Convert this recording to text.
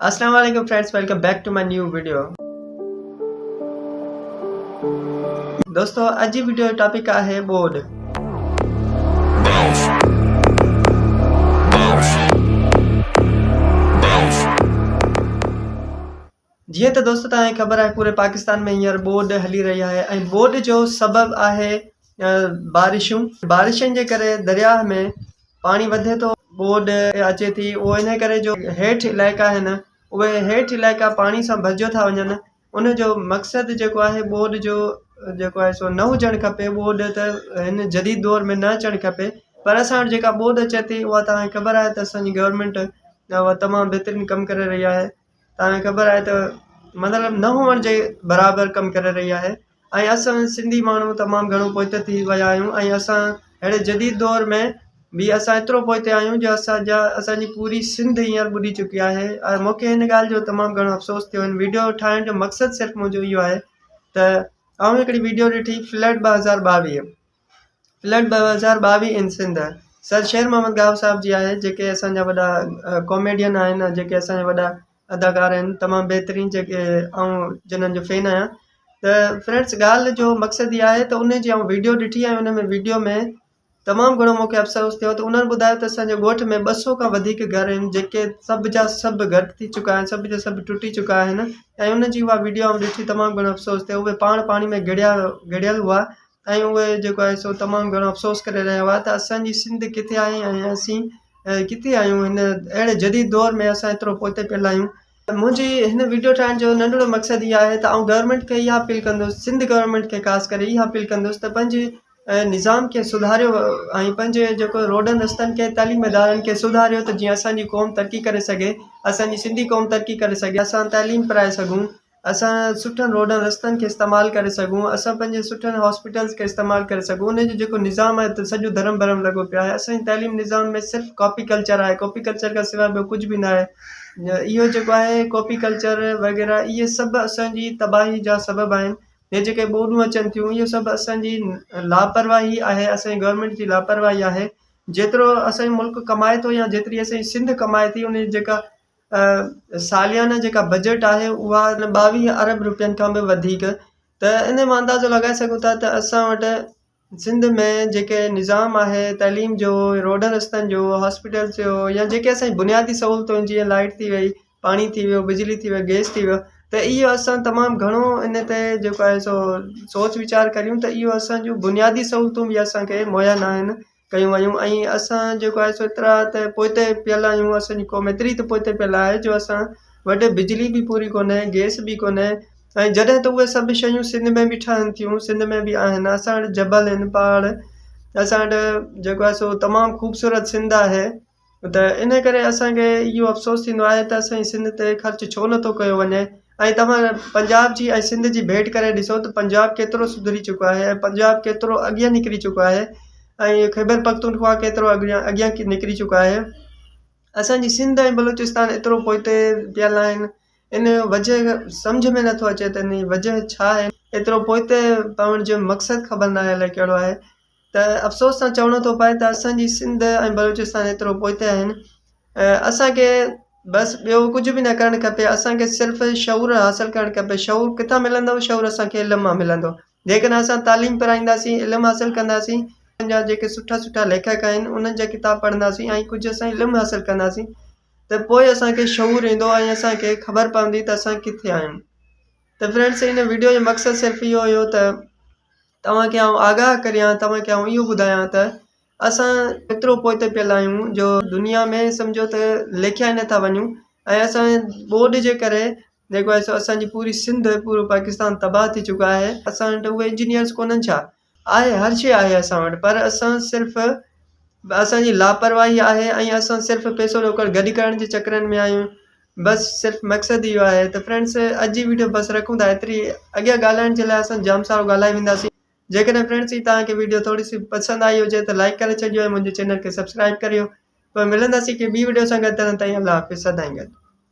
अस्सलाम वालेकुम friends, welcome back to my new video. दोस्तों अॼु जी वीडियो जो टॉपिक आहे बोर्ड। जीअं त दोस्तों तव्हांखे ख़बर आहे पूरे पाकिस्तान में हींअर बोर्ड हली रही आहे ऐं बोर्ड जो सबबु आहे बारिशुनि जे करे दरिया में पाणी वधे थो, बोर्ड अचे थी। उहो इन करे जो हेठि इलाइक़ा आहिनि उहे हेठि इलाइक़ा पाणी सां भरिजो था वञनि। उन जो मक़सदु जेको आहे बोर्ड जो जेको आहे सो न हुजणु खपे। बोर्ड त हिन जदीद दौर में न अचणु खपे, पर असां वटि जेका बोर्ड अचे थी उहा तव्हांखे ख़बर आहे त असांजी गवर्नमेंट उहा तमामु बहितरीनु कमु करे रही आहे। तव्हांखे ख़बर आहे त मतिलबु न हुअण जे बराबरि कमु करे रही आहे ऐं असां सिंधी माण्हू तमामु घणो पोइते थी विया आहियूं ऐं असां अहिड़े जदीद दौर में भी असां एतिरो पोइते आहियूं जो असांजी पूरी सिंध हींअर ॿुॾी चुकी आहे। ऐं मूंखे हिन ॻाल्हि जो तमामु घणो अफ़सोस थियो। हिन वीडियो ठाहिण जो मक़सदु सिर्फ़ु मुंहिंजो इहो आहे त आउं हिकिड़ी वीडियो ॾिठी फ्लड 2022 इन सिंध। सर शेर मोहम्मद गाव साहब जी आहे, जेके असांजा वॾा कॉमेडियन आहिनि, जेके असांजा वॾा अदाकार आहिनि, तमामु बहितरीनु, जेके आउं जिन्हनि जो फैन आहियां। त फ्रेंड्स ॻाल्हि जो मक़सदु इहा आहे त उन जी आउं वीडियो ॾिठी ऐं उन में वीडियो में तमामु घणो मूंखे अफ़सोस थियो त उन्हनि ॿुधायो त असांजे ॻोठ में 200 खां वधीक घर आहिनि जेके सभु जा सभु घटि थी चुका आहिनि, सभु जा सभु टुटी चुका आहिनि। ऐं उन जी उहा वीडियो आउं ॾिठी, तमामु घणो अफ़सोस थियो। उहे पाणी में घिड़ियल हुआ ऐं उहे जेको आहे सो तमामु घणो अफ़सोस करे रहिया हुआ त असांजी सिंध किथे आहे ऐं असीं किथे आहियूं। हिन अहिड़े जदीद दौर में असां एतिरो पोइते पियल आहियूं। मुंहिंजी हिन वीडियो ठाहिण जो नंढिड़ो मक़सदु इहा आहे त आउं गवर्नमेंट खे इहा अपील कंदुसि, सिंध गवर्नमेंट खे ख़ासि करे इहा अपील कंदुसि त पंहिंजे निज़ाम खे सुधारियो ऐं पंहिंजे जेको रोडनि रस्तनि खे, तइलीम इदारनि खे सुधारियो त जीअं असांजी क़ौम तरक़ी करे सघे, असांजी सिंधी क़ौम तरक़ी करे सघे, असां तइलीम पढ़ाए सघूं, असां सुठनि रोडनि रस्तनि खे इस्तेमालु करे सघूं, असां पंहिंजे सुठनि हॉस्पिटल्स खे इस्तेमालु करे सघूं। उन जो जेको निज़ाम आहे त सॼो धर्म भरम लॻो पियो आहे। असांजी तइलीम निज़ाम में सिर्फ़ु कॉपी कल्चर आहे, कॉपी कल्चर खां सवाइ ॿियो कुझु बि न आहे। इहो जेको आहे कॉपी कल्चर वग़ैरह इहे सभु असांजी तबाही जा सबबु आहिनि। हे जेके बोर्डूं अचनि थियूं इहो सभु असांजी लापरवाही आहे, असांजी गवर्नमेंट जी लापरवाही आहे। जेतिरो असांजो मुल्क कमाए थो या जेतिरी असांजी सिंध कमाए थी, उन जी जेका सालियाना जेका बजट आहे उहा 22 अरब रुपयनि खां बि वधीक। त इन मां अंदाज़ो लॻाए सघूं था त असां वटि सिंध में जेके निज़ाम आहे तइलीम जो, रोडनि रस्तनि जो, हॉस्पिटल्स जो, या जेके असांजी बुनियादी सहूलियतूं जीअं लाइट थी वई, पाणी थी वियो, बिजली थी वई, गैस थी वियो, त इहो असां तमामु घणो इन ते जेको आहे सो सोच वीचार करियूं त इहो असांजूं बुनियादी सहूलियतूं बि असांखे मुहैया न आहिनि कयूं वयूं। ऐं असां जेको आहे सो एतिरा त पोइते पियल आहियूं, असांजी क़ौम एतिरी त पोइते पियल आहे जो असां वटि बिजली बि पूरी कोन्हे, गैस बि कोन्हे। ऐं जॾहिं त उहे सभु शयूं सिंध में बि ठहनि थियूं, सिंध में बि आहिनि, असां वटि जबल आहिनि, पहाड़, असां वटि जेको आहे सो तमामु ख़ूबसूरत सिंध आहे। त इन करे असांखे इहो अफ़सोस थींदो आहे त असांजी सिंध ते ख़र्चु छो नथो कयो वञे। ऐं तव्हां पंजाब जी ऐं सिंध जी भेट करे ॾिसो त पंजाब केतिरो सुधरी चुको आहे ऐं पंजाब केतिरो अॻियां निकिरी चुको आहे ऐं ख़ैबर पख्तूनख्वा केतिरो अॻियां निकिरी चुको आहे। असांजी सिंध ऐं बलूचिस्तान एतिरो पोइते पियल आहिनि। इन वजह सम्झ में नथो अचे त इन वजह छा आहे। एतिरो पोइते पवण जो मक़सदु ख़बर न आहे अलाए कहिड़ो आहे। त अफ़सोस सां चवणो थो पए त असांजी सिंध ऐं बलूचिस्तान एतिरो पोइते आहिनि। असांखे बसि ॿियो कुझु बि न करणु खपे, असांखे सिर्फ़ु शऊर हासिलु करणु खपे। शऊर किथां मिलंदो? शऊर असांखे इल्म मां मिलंदो। जेकॾहिं असां तालीम पढ़ाईंदासीं, इल्मु हासिलु कंदासीं, पंहिंजा जेके सुठा सुठा लेखक आहिनि उन्हनि जा किताब पढ़ंदासीं ऐं कुझु असां इल्मु हासिलु कंदासीं, त पोइ असांखे शऊर ईंदो ऐं असांखे ख़बर पवंदी त असां किथे आहियूं। त फ्रेंड्स, हिन वीडियो जो मक़सदु सिर्फ़ु इहो हुयो त तव्हांखे आउं आगाह करियां, तव्हांखे आउं इहो ॿुधायां त असां एतिरो पोइते पियल आहियूं जो दुनिया में सम्झो त लेखिया ई नथा वञूं। ऐं असां बोर्ड जे करे जेको आहे सो असांजी पूरी सिंध, पूरो पाकिस्तान तबाह थी चुका आहे। असां वटि उहे इंजीनियर्स कोन्हनि छा? आहे, हर शइ आहे असां वटि, पर असां सिर्फ़ु असांजी लापरवाही आहे ऐं असां सिर्फ़ु पैसो रोकड़ गॾु करण जे चकरनि में आहियूं। बसि सिर्फ़ु मक़सदु इहो आहे। त फ्रेंड्स, अॼु जी वीडियो बसि रखूं था एतिरी। अॻियां ॻाल्हाइण जे लाइ असां जाम सारो ॻाल्हाए वेंदासीं। जेकॾहिं फ्रेंड्स ही तव्हांखे वीडियो थोरी सी पसंदि आई हुजे त लाइक करे छॾियो ऐं मुंहिंजे चैनल खे सब्सक्राइब करियो। पोइ मिलंदासीं कि ॿी वीडियो सां गॾु। ताईं अल्लाह हाफ़िज़, सदाईं गॾु।